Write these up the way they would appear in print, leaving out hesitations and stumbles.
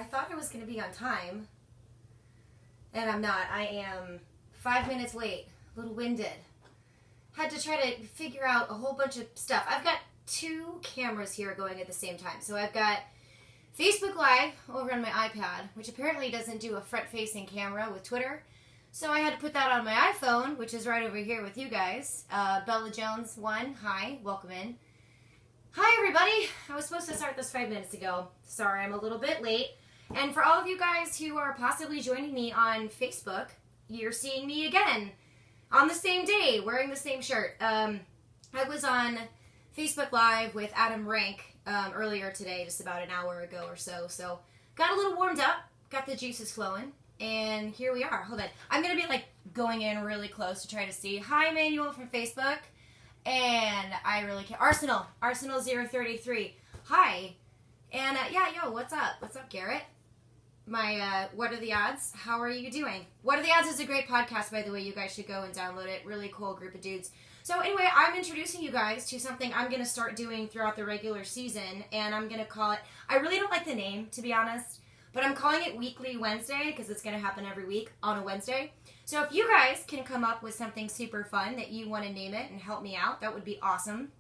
I thought I was going to be on time, and I'm not. I am 5 minutes late, a little winded. Had to try to figure out a whole bunch of stuff. I've got 2 cameras here going at the same time. So I've got Facebook Live over on my iPad, which apparently doesn't do a front-facing camera with Twitter. So I had to put that on my iPhone, which is right over here with you guys. Bella Jones 1, hi, welcome in. Hi, everybody. I was supposed to start this 5 minutes ago. Sorry, I'm a little bit late. And for all of you guys who are possibly joining me on Facebook, you're seeing me again on the same day, wearing the same shirt. I was on Facebook Live with Adam Rank earlier today, just about an hour ago or so. So got a little warmed up, got the juices flowing, and here we are. Hold on. I'm going to be like going in really close to try to see. Hi, Manuel from Facebook. And I really can't. Arsenal 033. Hi. And yeah, yo, what's up? What's up, Garrett? My, What Are the Odds? How are you doing? What Are the Odds is a great podcast, by the way. You guys should go and download it. Really cool group of dudes. So anyway, I'm introducing you guys to something I'm going to start doing throughout the regular season, and I'm going to call it, I really don't like the name, to be honest, but I'm calling it Weekly Wednesday because it's going to happen every week on a Wednesday. So if you guys can come up with something super fun that you want to name it and help me out, that would be awesome.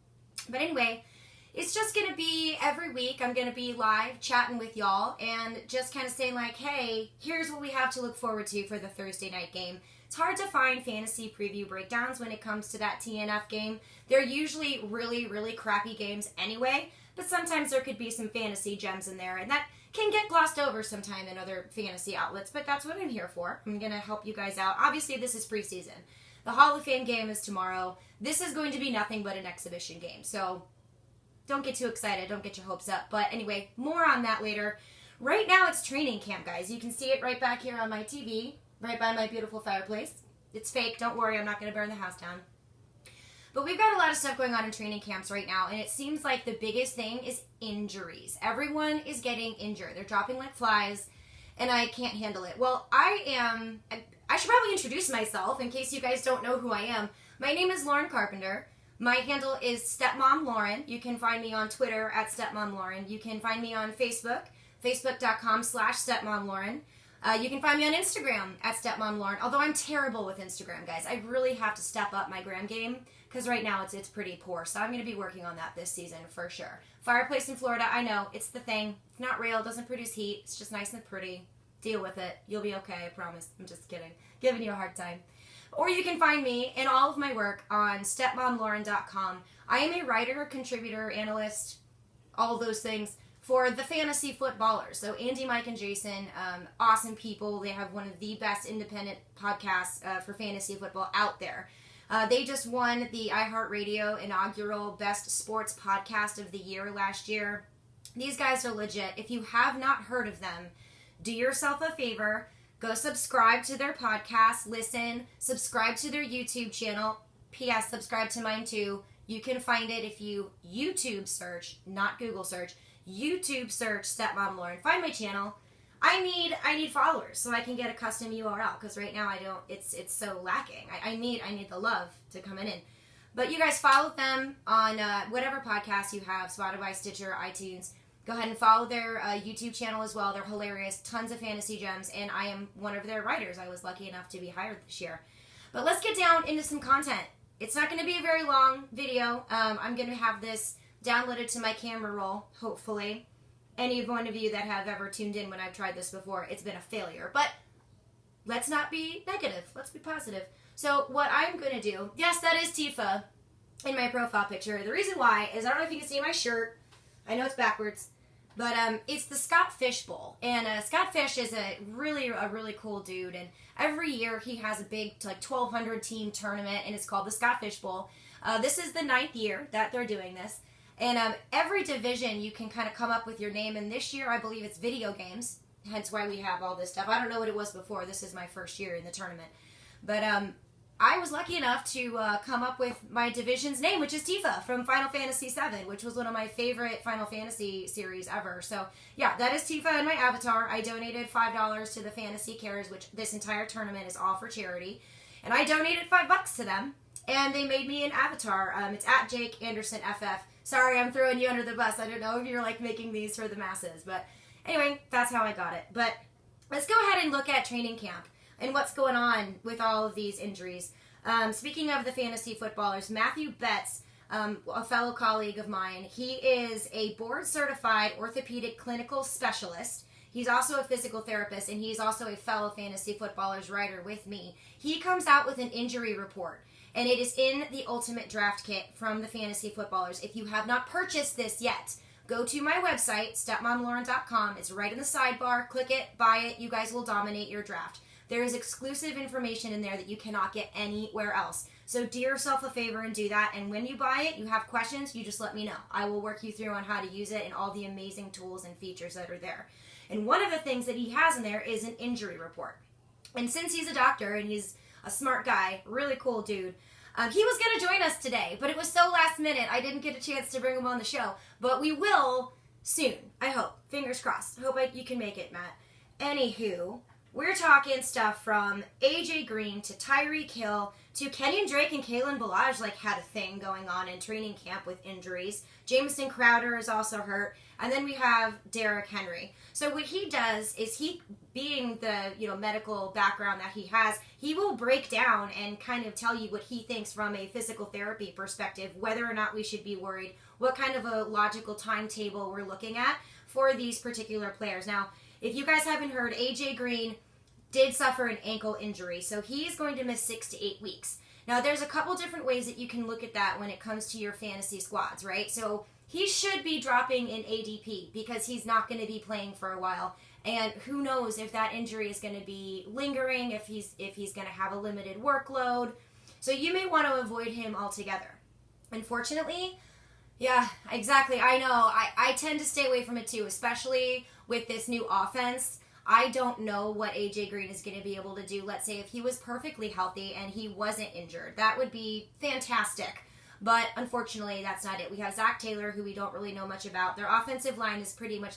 But anyway, it's just going to be every week. I'm going to be live chatting with y'all and just kind of saying like, hey, here's what we have to look forward to for the Thursday night game. It's hard to find fantasy preview breakdowns when it comes to that TNF game. They're usually really, really crappy games anyway, but sometimes there could be some fantasy gems in there, and that can get glossed over sometime in other fantasy outlets, but that's what I'm here for. I'm going to help you guys out. Obviously, this is preseason. The Hall of Fame game is tomorrow. This is going to be nothing but an exhibition game, so don't get too excited. Don't get your hopes up. But anyway, more on that later. Right now, it's training camp, guys. You can see it right back here on my TV, right by my beautiful fireplace. It's fake. Don't worry. I'm not going to burn the house down. But we've got a lot of stuff going on in training camps right now, and it seems like the biggest thing is injuries. Everyone is getting injured. They're dropping like flies, and I can't handle it. Well, I should probably introduce myself in case you guys don't know who I am. My name is Lauren Carpenter. My handle is Stepmom Lauren. You can find me on Twitter at Stepmom Lauren. You can find me on Facebook, facebook.com/Stepmom Lauren. You can find me on Instagram at Stepmom Lauren, although I'm terrible with Instagram, guys. I really have to step up my gram game because right now it's pretty poor, so I'm going to be working on that this season for sure. Fireplace in Florida, I know, it's the thing. It's not real, it doesn't produce heat, it's just nice and pretty. Deal with it. You'll be okay, I promise. I'm just kidding. Giving you a hard time. Or you can find me in all of my work on stepmomlauren.com. I am a writer, contributor, analyst, all those things for the Fantasy Footballers. So Andy, Mike, and Jason, awesome people. They have one of the best independent podcasts for fantasy football out there. They just won the iHeartRadio inaugural Best Sports Podcast of the Year last year. These guys are legit. If you have not heard of them, do yourself a favor. Go subscribe to their podcast, listen, subscribe to their YouTube channel. P.S. Subscribe to mine too. You can find it if you YouTube search, not Google search, YouTube search Stepmom Lauren. Find my channel. I need followers so I can get a custom URL because right now I don't. It's so lacking. I need the love to come in. But you guys follow them on whatever podcast you have, Spotify, Stitcher, iTunes. Go ahead and follow their YouTube channel as well. They're hilarious. Tons of fantasy gems, and I am one of their writers. I was lucky enough to be hired this year. But let's get down into some content. It's not going to be a very long video. I'm going to have this downloaded to my camera roll, hopefully. Any one of you that have ever tuned in when I've tried this before, it's been a failure. But let's not be negative. Let's be positive. So what I'm going to do, yes, that is Tifa in my profile picture. The reason why is I don't know if you can see my shirt. I know it's backwards, but it's the Scott Fish Bowl, and Scott Fish is a really cool dude, and every year he has a big 1,200 team tournament, and it's called the Scott Fish Bowl. This is the 9th year that they're doing this, and every division you can kind of come up with your name, and this year I believe it's video games, hence why we have all this stuff. I don't know what it was before. This is my first year in the tournament, but I was lucky enough to come up with my division's name, which is Tifa from Final Fantasy VII, which was one of my favorite Final Fantasy series ever. So, yeah, that is Tifa in my avatar. I donated $5 to the Fantasy Cares, which this entire tournament is all for charity. And I donated $5 to them, and they made me an avatar. It's at Jake Anderson FF. Sorry, I'm throwing you under the bus. I don't know if you're, making these for the masses, but Anyway, that's how I got it. But let's go ahead and look at training camp and what's going on with all of these injuries. Speaking of the fantasy footballers, Matthew Betts, a fellow colleague of mine, he is a board-certified orthopedic clinical specialist. He's also a physical therapist, and he's also a fellow fantasy footballers writer with me. He comes out with an injury report, and it is in the Ultimate Draft Kit from the Fantasy Footballers. If you have not purchased this yet, go to my website, stepmomlauren.com. It's right in the sidebar. Click it, buy it. You guys will dominate your draft. There is exclusive information in there that you cannot get anywhere else. So do yourself a favor and do that. And when you buy it, you have questions, you just let me know. I will work you through on how to use it and all the amazing tools and features that are there. And one of the things that he has in there is an injury report. And since he's a doctor and he's a smart guy, really cool dude, he was going to join us today, but it was so last minute I didn't get a chance to bring him on the show. But we will soon, I hope. Fingers crossed. I hope you can make it, Matt. Anywho, we're talking stuff from AJ Green to Tyreek Hill to Kenyon Drake and Kalen Ballage had a thing going on in training camp with injuries. Jamison Crowder is also hurt. And then we have Derrick Henry. So what he does is he, being the medical background that he has, he will break down and kind of tell you what he thinks from a physical therapy perspective, whether or not we should be worried, what kind of a logical timetable we're looking at for these particular players. Now, if you guys haven't heard, AJ Green did suffer an ankle injury, so he is going to miss 6 to 8 weeks. Now, there's a couple different ways that you can look at that when it comes to your fantasy squads, right? So he should be dropping in ADP because he's not going to be playing for a while. And who knows if that injury is going to be lingering, if he's going to have a limited workload. So you may want to avoid him altogether. Unfortunately, yeah, exactly. I know. I tend to stay away from it too, especially with this new offense. I don't know what AJ Green is going to be able to do. Let's say if he was perfectly healthy and he wasn't injured, that would be fantastic. But unfortunately, that's not it. We have Zach Taylor, who we don't really know much about. Their offensive line is pretty much,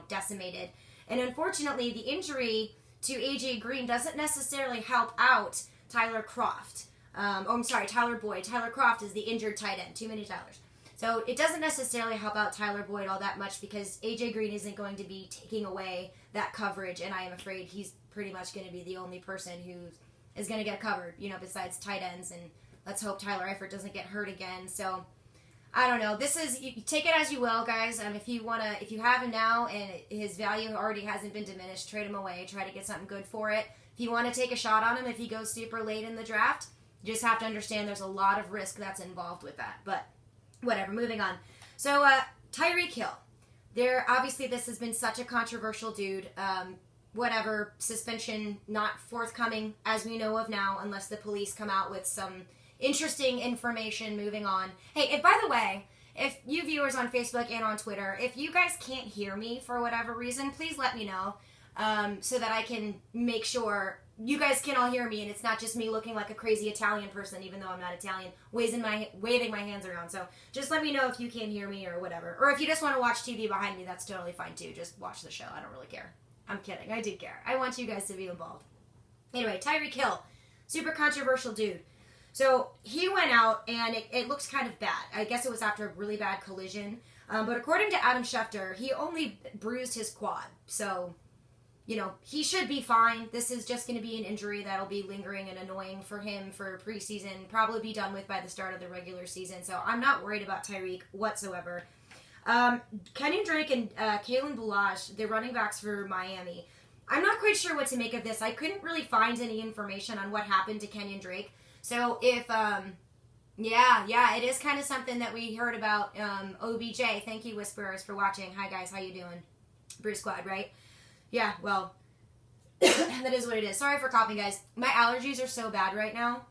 decimated. And unfortunately, the injury to AJ Green doesn't necessarily help out Tyler Kroft. Tyler Boyd. Tyler Kroft is the injured tight end. Too many Tylers. So it doesn't necessarily help out Tyler Boyd all that much because AJ Green isn't going to be taking away that coverage, and I am afraid he's pretty much going to be the only person who is going to get covered, besides tight ends, and let's hope Tyler Eifert doesn't get hurt again. So I don't know. This is, you take it as you will, guys. If you have him now and his value already hasn't been diminished, trade him away. Try to get something good for it. If you want to take a shot on him, if he goes super late in the draft, you just have to understand there's a lot of risk that's involved with that. But whatever, moving on. So Tyreek Hill. Obviously this has been such a controversial dude. Suspension not forthcoming as we know of now, unless the police come out with some interesting information. Moving on. Hey, and by the way, if you viewers on Facebook and on Twitter, if you guys can't hear me for whatever reason, please let me know, so that I can make sure you guys can all hear me and it's not just me looking like a crazy Italian person, even though I'm not Italian, waving my hands around. So just let me know if you can't hear me or whatever. Or if you just want to watch TV behind me, that's totally fine too. Just watch the show. I don't really care. I'm kidding. I do care. I want you guys to be involved. Anyway, Tyreek Hill, super controversial dude. So he went out and it looks kind of bad. I guess it was after a really bad collision. But according to Adam Schefter, he only bruised his quad. So he should be fine. This is just going to be an injury that'll be lingering and annoying for him for preseason, probably be done with by the start of the regular season. So I'm not worried about Tyreek whatsoever. Kenyon Drake and Kalen Ballage, the running backs for Miami. I'm not quite sure what to make of this. I couldn't really find any information on what happened to Kenyon Drake. So if, it is kind of something that we heard about. OBJ, thank you, Whisperers, for watching. Hi, guys. How you doing? Bruce Squad, right? Yeah, well, that is what it is. Sorry for coughing, guys. My allergies are so bad right now.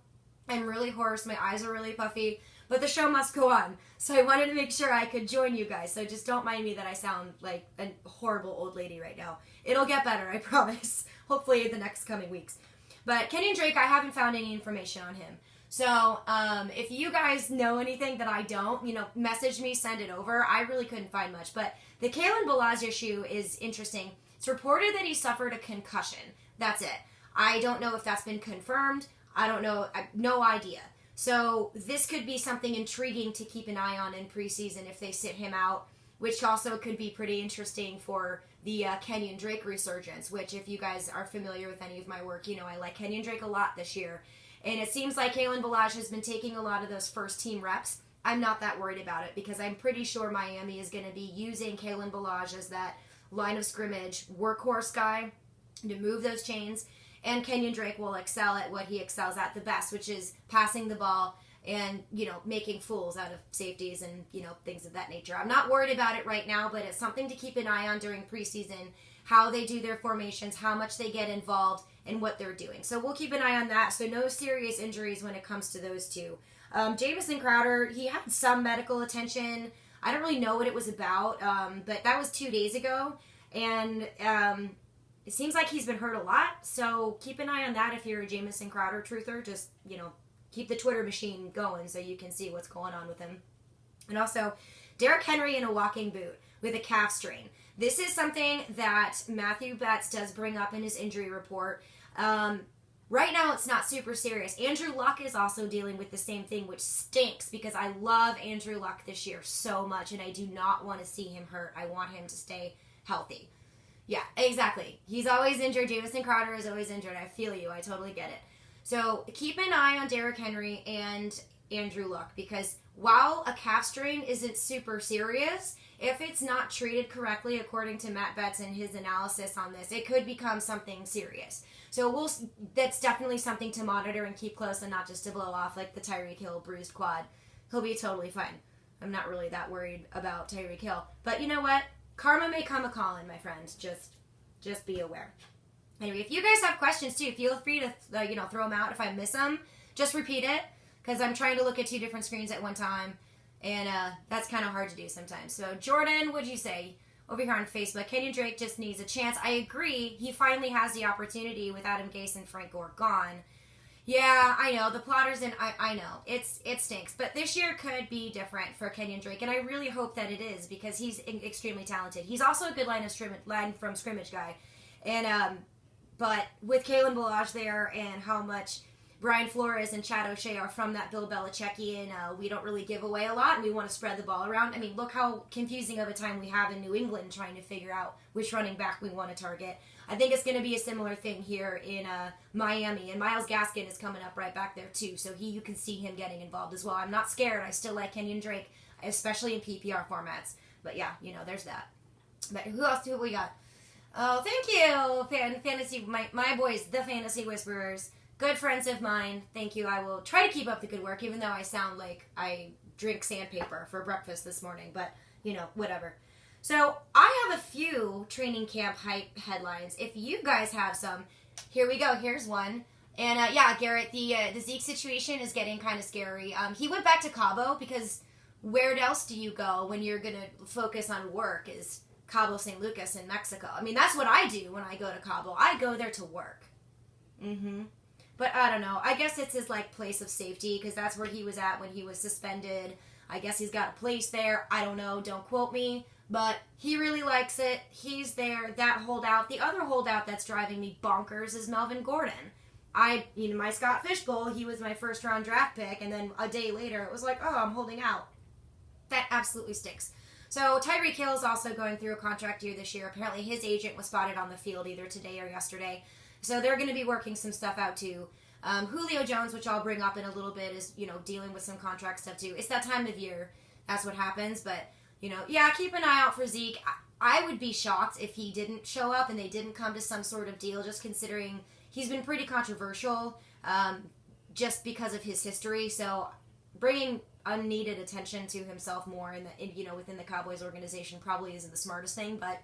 I'm really hoarse. My eyes are really puffy. But the show must go on. So I wanted to make sure I could join you guys. So just don't mind me that I sound like a horrible old lady right now. It'll get better, I promise. Hopefully in the next coming weeks. But Kenyon Drake, I haven't found any information on him. So if you guys know anything that I don't, message me, send it over. I really couldn't find much. But the Kalen Ballage issue is interesting. It's reported that he suffered a concussion. That's it. I don't know if that's been confirmed. I don't know. I have no idea. So this could be something intriguing to keep an eye on in preseason if they sit him out, which also could be pretty interesting for the Kenyon Drake resurgence, which if you guys are familiar with any of my work, you know I like Kenyon Drake a lot this year. And it seems like Kalen Ballage has been taking a lot of those first team reps. I'm not that worried about it because I'm pretty sure Miami is going to be using Kalen Ballage as that line of scrimmage workhorse guy to move those chains. And Kenyon Drake will excel at what he excels at the best, which is passing the ball and, you know, making fools out of safeties and, you know, things of that nature. I'm not worried about it right now, but it's something to keep an eye on during preseason, how they do their formations, how much they get involved, and what they're doing. So we'll keep an eye on that. So no serious injuries when it comes to those two. Jamison Crowder, he had some medical attention. I don't really know what it was about, but that was 2 days ago. And it seems like he's been hurt a lot. So keep an eye on that if you're a Jamison Crowder truther. Just, you know, keep the Twitter machine going so you can see what's going on with him. And also, Derrick Henry in a walking boot with a calf strain. This is something that Matthew Betts does bring up in his injury report. Right now, it's not super serious. Andrew Luck is also dealing with the same thing, which stinks because I love Andrew Luck this year so much, and I do not want to see him hurt. I want him to stay healthy. Yeah, exactly. He's always injured. Jamison Crowder is always injured. I feel you. I totally get it. So keep an eye on Derrick Henry and Andrew Luck because while a calf strain isn't super serious, if it's not treated correctly, according to Matt Betts and his analysis on this, it could become something serious. So that's definitely something to monitor and keep close and not just to blow off like the Tyreek Hill bruised quad. He'll be totally fine. I'm not really that worried about Tyreek Hill. But you know what? Karma may come a-calling, my friend. Just be aware. Anyway, if you guys have questions too, feel free to throw them out. If I miss them, just repeat it because I'm trying to look at 2 different screens at one time. And that's kind of hard to do sometimes. So, Jordan, what'd you say? Over here on Facebook, Kenyon Drake just needs a chance. I agree. He finally has the opportunity with Adam Gase and Frank Gore gone. Yeah, I know. The plotters, and I know. It stinks. But this year could be different for Kenyon Drake, and I really hope that it is because he's extremely talented. He's also a good line from scrimmage guy. And, but with Kalen Ballage there and how much Brian Flores and Chad O'Shea are from that Bill Belichickian, we don't really give away a lot, and we want to spread the ball around. I mean, look how confusing of a time we have in New England trying to figure out which running back we want to target. I think it's going to be a similar thing here in Miami, and Myles Gaskin is coming up right back there too, so you can see him getting involved as well. I'm not scared. I still like Kenyon Drake, especially in PPR formats. But yeah, there's that. But who else do we got? Oh, thank you, Fantasy, my boys, the Fantasy Whisperers. Good friends of mine. Thank you. I will try to keep up the good work, even though I sound like I drink sandpaper for breakfast this morning. But, whatever. So, I have a few training camp hype headlines. If you guys have some, here we go. Here's one. And, Garrett, the Zeke situation is getting kind of scary. He went back to Cabo because where else do you go when you're going to focus on work is Cabo San Lucas in Mexico. I mean, that's what I do when I go to Cabo. I go there to work. Mm-hmm. But I don't know. I guess it's his, place of safety because that's where he was at when he was suspended. I guess he's got a place there. I don't know. Don't quote me. But he really likes it. He's there. That holdout. The other holdout that's driving me bonkers is Melvin Gordon. My Scott Fishbowl, he was my first-round draft pick, and then a day later it was like, oh, I'm holding out. That absolutely stinks. So Tyreek Hill is also going through a contract year this year. Apparently his agent was spotted on the field either today or yesterday. So they're going to be working some stuff out too. Julio Jones, which I'll bring up in a little bit, is, dealing with some contract stuff too. It's that time of year. That's what happens. But, keep an eye out for Zeke. I would be shocked if he didn't show up and they didn't come to some sort of deal, just considering he's been pretty controversial just because of his history. So bringing unneeded attention to himself more within the Cowboys organization probably isn't the smartest thing, but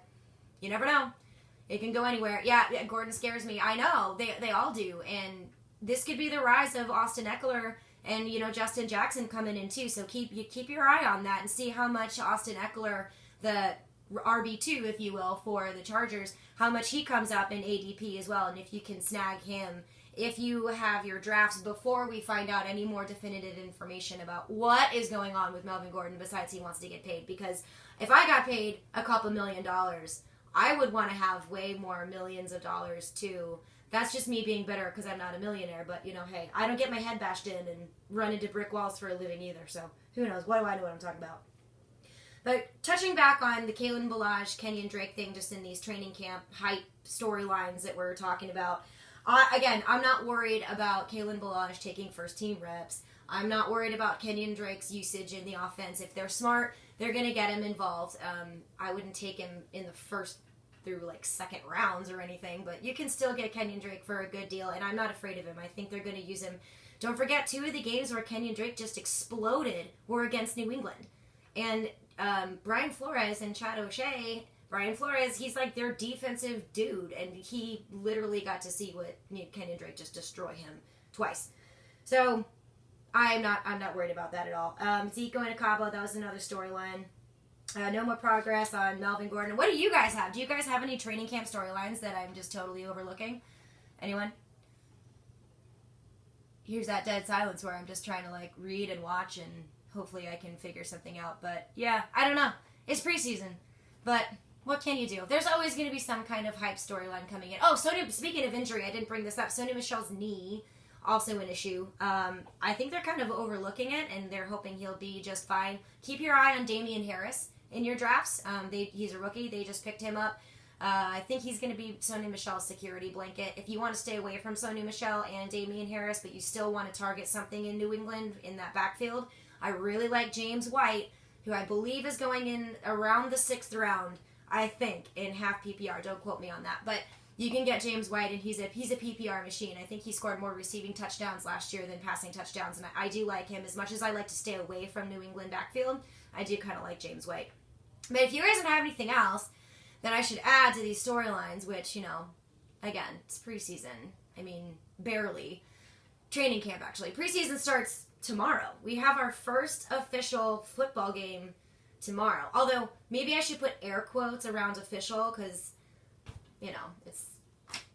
you never know. It can go anywhere. Yeah, Gordon scares me. I know. They all do. And this could be the rise of Austin Eckler and, Justin Jackson coming in too. So keep your eye on that and see how much Austin Eckler, the RB2, if you will, for the Chargers, how much he comes up in ADP as well. And if you can snag him, if you have your drafts before we find out any more definitive information about what is going on with Melvin Gordon besides he wants to get paid. Because if I got paid a couple $1 million, I would want to have way more millions of dollars too. That's just me being bitter because I'm not a millionaire. But, hey, I don't get my head bashed in and run into brick walls for a living either. So who knows? What do I know what I'm talking about? But touching back on the Kalen Ballage, Kenyon Drake thing, just in these training camp hype storylines that we're talking about. Again, I'm not worried about Kalen Ballage taking first team reps. I'm not worried about Kenyon Drake's usage in the offense. If they're smart, they're going to get him involved. I wouldn't take him in the first through like second rounds or anything, but you can still get Kenyon Drake for a good deal, and I'm not afraid of him. I think they're going to use him. Don't forget, 2 of the games where Kenyon Drake just exploded were against New England. And Brian Flores and Chad O'Shea, Brian Flores, he's like their defensive dude, and he literally got to see what Kenyon Drake just destroy him twice. So I'm not worried about that at all. Zeke going to Cabo, that was another storyline. No more progress on Melvin Gordon. What do you guys have? Do you guys have any training camp storylines that I'm just totally overlooking? Anyone? Here's that dead silence where I'm just trying to like read and watch, and hopefully I can figure something out. But yeah, I don't know. It's preseason, but what can you do? There's always going to be some kind of hype storyline coming in. Oh, speaking of injury, I didn't bring this up. Sony Michel's knee, also an issue. I think they're kind of overlooking it, and they're hoping he'll be just fine. Keep your eye on Damian Harris in your drafts. He's a rookie. They just picked him up. I think he's going to be Sony Michel's security blanket. If you want to stay away from Sony Michel and Damian Harris, but you still want to target something in New England in that backfield, I really like James White, who I believe is going in around the 6th round, I think, in half PPR. Don't quote me on that. But you can get James White, and he's a PPR machine. I think he scored more receiving touchdowns last year than passing touchdowns, and I do like him. As much as I like to stay away from New England backfield, I do kind of like James White. But if you guys don't have anything else that I should add to these storylines, which, again, it's preseason. I mean, barely. Training camp, actually. Preseason starts tomorrow. We have our first official football game tomorrow. Although, maybe I should put air quotes around official, because, it's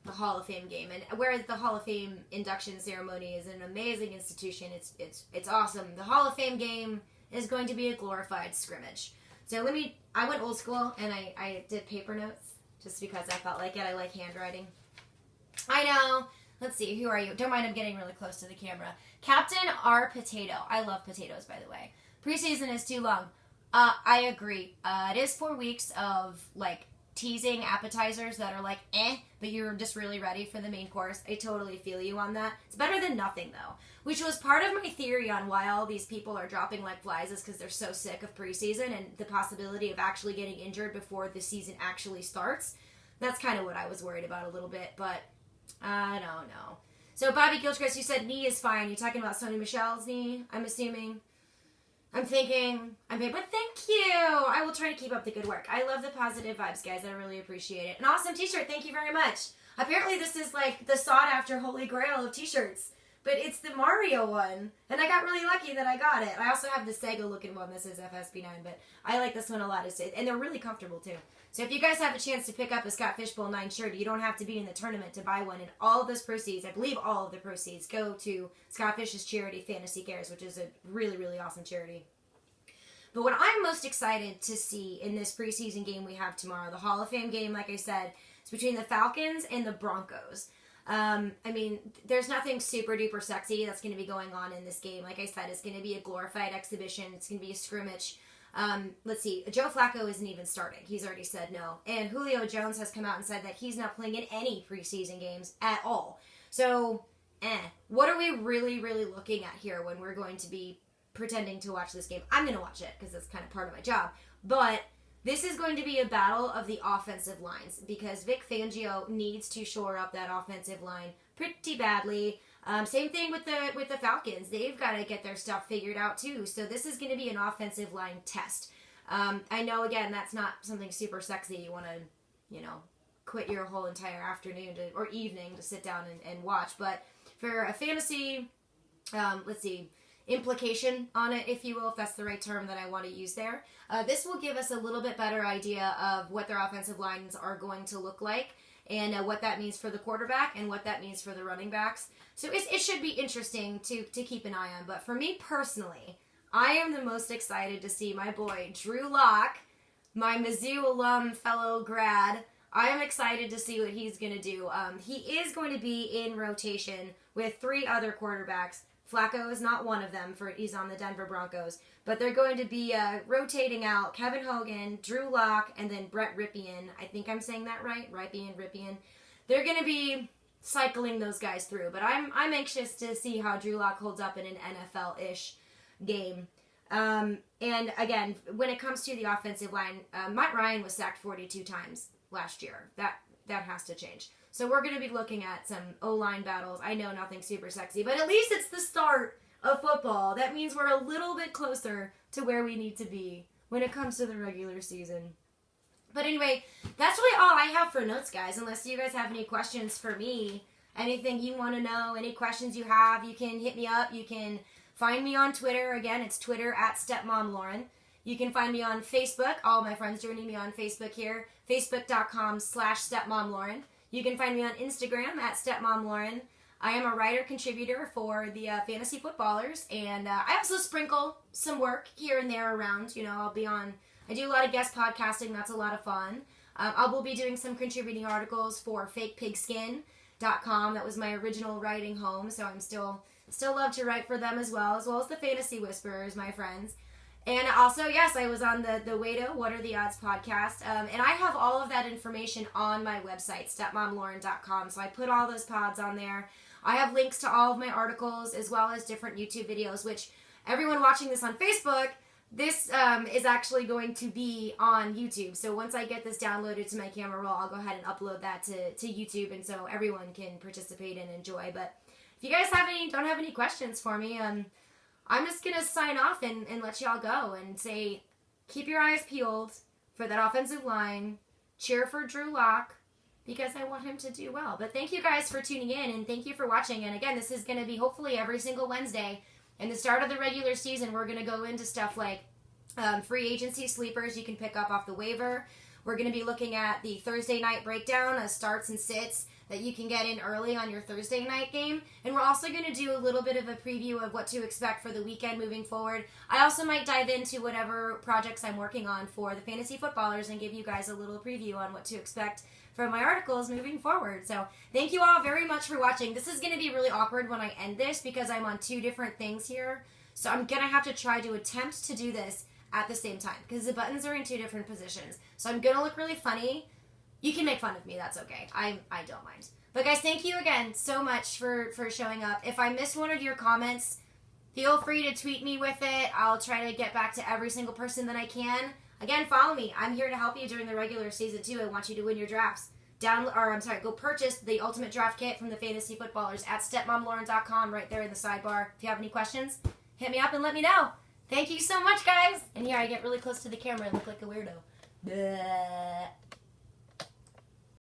the Hall of Fame game. And whereas the Hall of Fame induction ceremony is an amazing institution, it's awesome. The Hall of Fame game is going to be a glorified scrimmage. So I went old school, and I did paper notes, just because I felt like it. I like handwriting. I know. Let's see, who are you? Don't mind, I'm getting really close to the camera. Captain R. Potato. I love potatoes, by the way. Preseason is too long. I agree. It is 4 weeks of, teasing appetizers that are but you're just really ready for the main course. I totally feel you on that. It's better than nothing, though, which was part of my theory on why all these people are dropping like flies, is because they're so sick of preseason and the possibility of actually getting injured before the season actually starts. That's kind of what I was worried about a little bit, but I don't know. So, Bobby Gilchrist, you said knee is fine. You're talking about Sony Michel's knee, I'm assuming. But thank you. I will try to keep up the good work. I love the positive vibes, guys. I really appreciate it. An awesome t-shirt. Thank you very much. Apparently this is the sought-after holy grail of t-shirts. But it's the Mario one. And I got really lucky that I got it. I also have the Sega-looking one. This is FSB9. But I like this one a lot. And they're really comfortable, too. So if you guys have a chance to pick up a Scott Fishbowl 9 shirt, you don't have to be in the tournament to buy one. And all of those proceeds, I believe all of the proceeds, go to Scott Fish's charity, Fantasy Cares, which is a really, really awesome charity. But what I'm most excited to see in this preseason game we have tomorrow, the Hall of Fame game, like I said, is between the Falcons and the Broncos. There's nothing super duper sexy that's going to be going on in this game. Like I said, it's going to be a glorified exhibition. It's going to be a scrimmage. Let's see. Joe Flacco isn't even starting. He's already said no. And Julio Jones has come out and said that he's not playing in any preseason games at all. So, what are we really, really looking at here when we're going to be pretending to watch this game? I'm going to watch it because that's kind of part of my job. But this is going to be a battle of the offensive lines because Vic Fangio needs to shore up that offensive line pretty badly. Same thing with the Falcons. They've got to get their stuff figured out too. So this is going to be an offensive line test. I know, again, that's not something super sexy. You want to, quit your whole entire afternoon or evening to sit down and watch. But for a fantasy, implication on it, if you will, if that's the right term that I want to use there. This will give us a little bit better idea of what their offensive lines are going to look like and what that means for the quarterback and what that means for the running backs. So it should be interesting to keep an eye on. But for me personally, I am the most excited to see my boy Drew Lock, my Mizzou alum fellow grad. I am excited to see what he's going to do. He is going to be in rotation with 3 other quarterbacks Flacco is not one of them, he's on the Denver Broncos. But they're going to be rotating out Kevin Hogan, Drew Lock, and then Brett Rypien. I think I'm saying that right. Rypien. They're going to be cycling those guys through. But I'm anxious to see how Drew Lock holds up in an NFL-ish game. And again, when it comes to the offensive line, Matt Ryan was sacked 42 times last year. That has to change. So we're going to be looking at some O-line battles. I know nothing super sexy, but at least it's the start of football. That means we're a little bit closer to where we need to be when it comes to the regular season. But anyway, that's really all I have for notes, guys, unless you guys have any questions for me. Anything you want to know, any questions you have, you can hit me up. You can find me on Twitter. Again, it's Twitter at StepMomLauren. You can find me on Facebook. All my friends joining me on Facebook here. Facebook.com/StepMomLauren. You can find me on Instagram at StepMomLauren. I am a writer-contributor for the Fantasy Footballers, and I also sprinkle some work here and there around. You know, I do a lot of guest podcasting. That's a lot of fun. I will be doing some contributing articles for FakePigskin.com. That was my original writing home, so I'm still love to write for them as well as the Fantasy Whisperers, my friends. And also, yes, I was on the Wado, What Are the Odds podcast. And I have all of that information on my website, stepmomlauren.com. So I put all those pods on there. I have links to all of my articles as well as different YouTube videos, which everyone watching this on Facebook, this is actually going to be on YouTube. So once I get this downloaded to my camera roll, I'll go ahead and upload that to YouTube, and so everyone can participate and enjoy. But if you guys don't have any questions for me, I'm just going to sign off and let y'all go and say, keep your eyes peeled for that offensive line. Cheer for Drew Lock, because I want him to do well. But thank you guys for tuning in, and thank you for watching. And again, this is going to be hopefully every single Wednesday. In the start of the regular season, we're going to go into stuff like free agency sleepers you can pick up off the waiver. We're going to be looking at the Thursday night breakdown of starts and sits that you can get in early on your Thursday night game. And we're also going to do a little bit of a preview of what to expect for the weekend moving forward. I also might dive into whatever projects I'm working on for the Fantasy Footballers and give you guys a little preview on what to expect from my articles moving forward. So thank you all very much for watching. This is going to be really awkward when I end this because I'm on two different things here. So I'm going to have to try to attempt to do this at the same time because the buttons are in two different positions. So I'm going to look really funny. You can make fun of me. That's okay. I don't mind. But guys, thank you again so much for showing up. If I missed one of your comments, feel free to tweet me with it. I'll try to get back to every single person that I can. Again, follow me. I'm here to help you during the regular season too. I want you to win your drafts. Go purchase the Ultimate Draft Kit from the Fantasy Footballers at stepmomlauren.com right there in the sidebar. If you have any questions, hit me up and let me know. Thank you so much, guys. And here I get really close to the camera and look like a weirdo. Blah.